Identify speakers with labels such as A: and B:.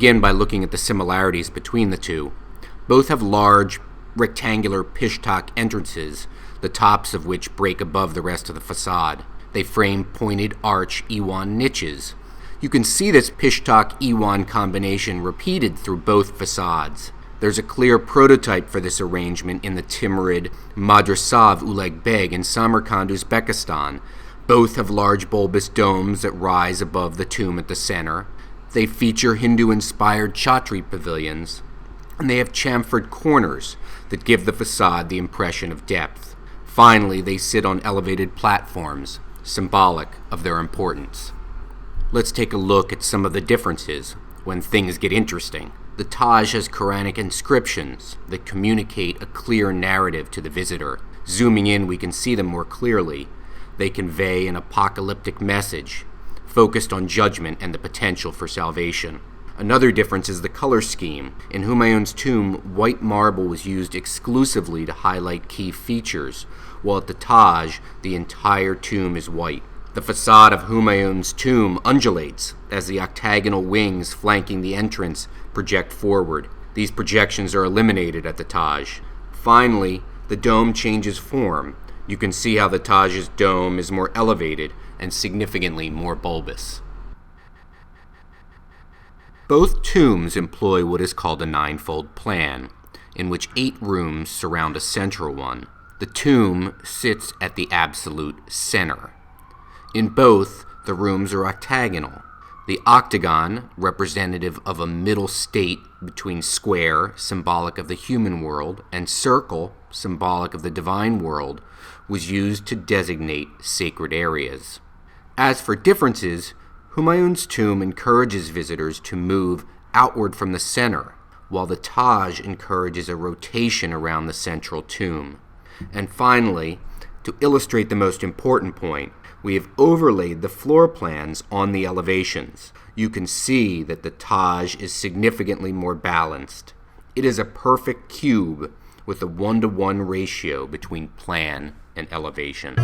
A: begin by looking at the similarities between the two. Both have large, rectangular pishtak entrances, the tops of which break above the rest of the facade. They frame pointed arch Iwan niches. You can see this pishtak Iwan combination repeated through both facades. There's a clear prototype for this arrangement in the Timurid Madrasa of Ulugh Beg in Samarkand, Uzbekistan. Both have large bulbous domes that rise above the tomb at the center. They feature Hindu-inspired Chhatri pavilions, and they have chamfered corners that give the facade the impression of depth. Finally, they sit on elevated platforms, symbolic of their importance. Let's take a look at some of the differences when things get interesting. The Taj has Quranic inscriptions that communicate a clear narrative to the visitor. Zooming in, we can see them more clearly. They convey an apocalyptic message, focused on judgment and the potential for salvation. Another difference is the color scheme. In Humayun's tomb, white marble was used exclusively to highlight key features, while at the Taj, the entire tomb is white. The facade of Humayun's tomb undulates as the octagonal wings flanking the entrance project forward. These projections are eliminated at the Taj. Finally, the dome changes form. You can see how the Taj's dome is more elevated and significantly more bulbous. Both tombs employ what is called a ninefold plan, in which 8 rooms surround a central one. The tomb sits at the absolute center. In both, the rooms are octagonal. The octagon, representative of a middle state between square, symbolic of the human world, and circle, symbolic of the divine world, was used to designate sacred areas. As for differences, Humayun's tomb encourages visitors to move outward from the center, while the Taj encourages a rotation around the central tomb. And finally, to illustrate the most important point, we have overlaid the floor plans on the elevations. You can see that the Taj is significantly more balanced. It is a perfect cube with a 1-to-1 ratio between plan and elevation.